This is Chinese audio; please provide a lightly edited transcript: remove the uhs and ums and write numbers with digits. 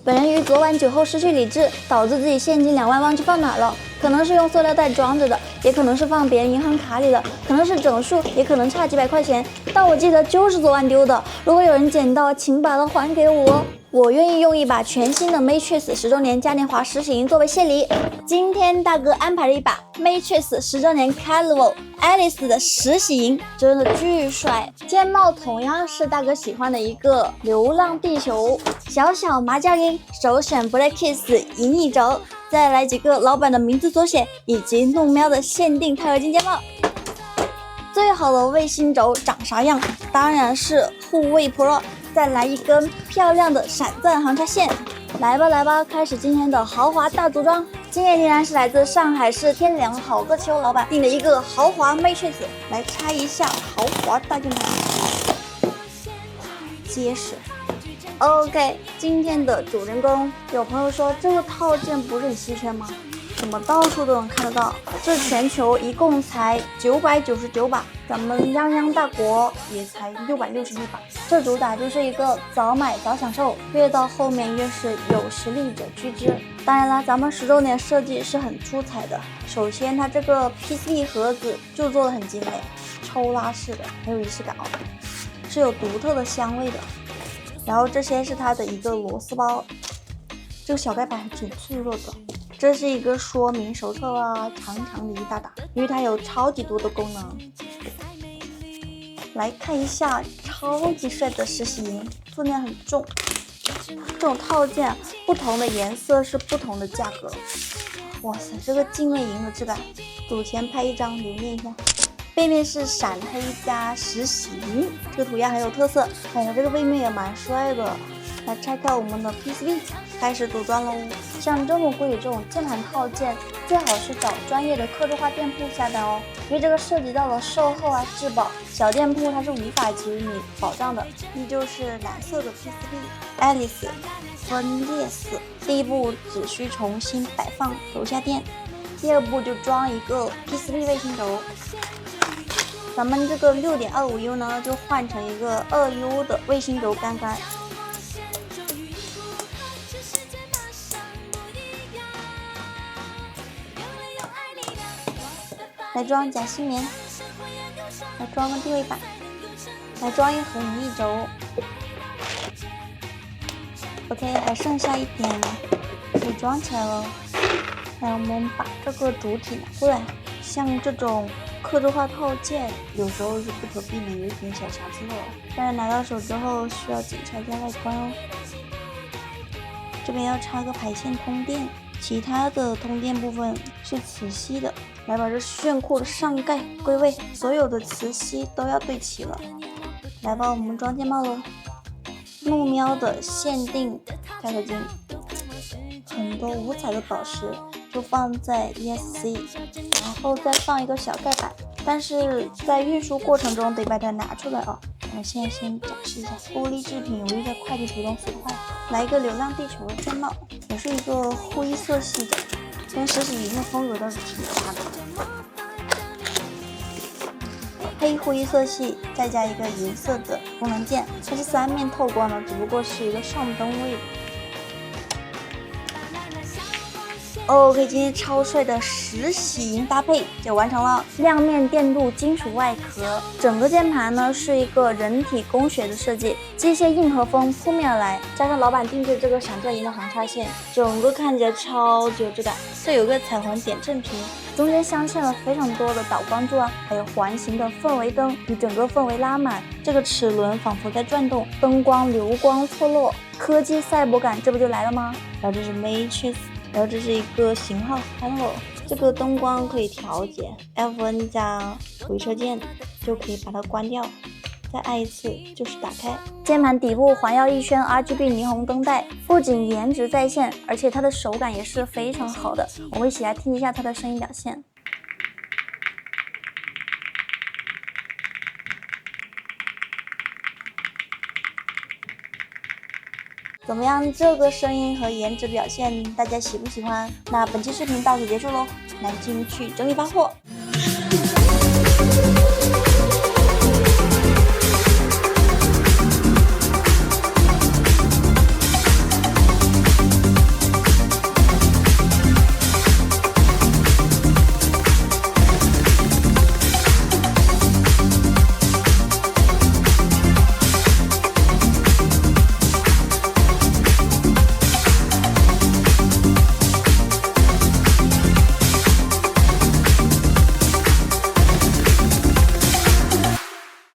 本人于昨晚酒后失去理智，导致自己现金2万忘记放哪了，可能是用塑料袋装着的，也可能是放别人银行卡里的，可能是整数，也可能差几百块钱，但我记得就是昨晚丢的。如果有人捡到，请把它还给我。我愿意用一把全新的 Matrix 10周年嘉年华实洗银作为谢礼。今天大哥安排了一把 Matrix 10周年 Calivo Alice 的实洗银，真的巨帅。肩帽同样是大哥喜欢的一个流浪地球，小小麻将银，首选 Black Kiss 银一轴，再来几个老板的名字缩写，以及怒喵的限定钛合金肩帽。最好的卫星轴长啥样？当然是护卫 Pro。再来一根漂亮的闪钻航插线，来吧来吧，开始今天的豪华大组装。今天依然是来自上海市天良好个球老板订的一个豪华 Matrix， 来拆一下豪华大键盘，结实。OK， 今天的主人公，有朋友说这个套件不是很稀缺吗？怎么到处都能看得到？这全球一共才999把，咱们泱泱大国也才666把。这主打就是一个早买早享受，越到后面越是有实力者居之。当然啦，咱们10周年设计是很出彩的。首先，它这个 PCB 盒子就做的很精美，抽拉式的，很有仪式感哦，是有独特的香味的。然后这些是它的一个螺丝包，这个小盖板还挺脆弱的。这是一个说明手册啊，长长的一大沓，因为它有超级多的功能。来看一下超级帅的实洗银，分量很重。这种套件不同的颜色是不同的价格。哇塞，这个竞味银的质感，组前拍一张留念一下。背面是闪黑加实洗银，这个图样很有特色。哎呀，这个背面也蛮帅的。来拆开我们的 PCB， 开始组装喽。像这么贵的这种键盘套件，最好是找专业的客制化店铺下单哦，因为这个涉及到了售后啊、质保，小店铺它是无法给予你保障的。依旧是蓝色的 PCB Alice 分裂式，第一步只需重新摆放轴下垫，第二步就装一个 PCB 卫星轴。咱们这个 6.25U 呢，就换成一个2U 的卫星轴杆杆。来装夹心棉，来装个定位板，来装一盒银一轴。OK， 还剩下一点可以装起来了。来，我们把这个主体拿过来。像这种客制化套件，有时候是不可避免有一点小瑕疵的，但是拿到手之后需要检查一下外观哦。这边要插个排线通电，其他的通电部分是磁吸的。来把这炫酷的上盖归位，所有的磁吸都要对齐了。来吧，我们装键帽了。怒喵的限定钛合金，很多五彩的宝石就放在 ESC， 然后再放一个小盖板，但是在运输过程中得把它拿出来啊。我现在先展示一下，玻璃制品容易在快递途中损坏。来一个流浪地球的键帽，也是一个灰色系的。跟实洗银的风格倒是挺搭的，黑灰色系再加一个银色的功能键，它是3面透光的，只不过是一个上灯位的。OK， 今天超帅的实洗银搭配就完成了，亮面电镀金属外壳，整个键盘呢是一个人体工学的设计，机械硬核风扑面而来，加上老板定制这个闪钻银的航插线，整个看起来超级有质感。这有个彩虹点阵屏，中间镶嵌了非常多的导光柱啊，还有环形的氛围灯，与整个氛围拉满，这个齿轮仿佛在转动，灯光流光错落，科技赛博感这不就来了吗？然后这是 Matrix。然后这是一个型号 Hello， 这个灯光可以调节 F1 加回车键就可以把它关掉，再按一次就是打开。键盘底部环绕一圈 RGB 霓虹灯带，不仅颜值在线，而且它的手感也是非常好的。我们一起来听一下它的声音表现。怎么样？这个声音和颜值表现，大家喜不喜欢？那本期视频到此结束喽，南京去整理发货。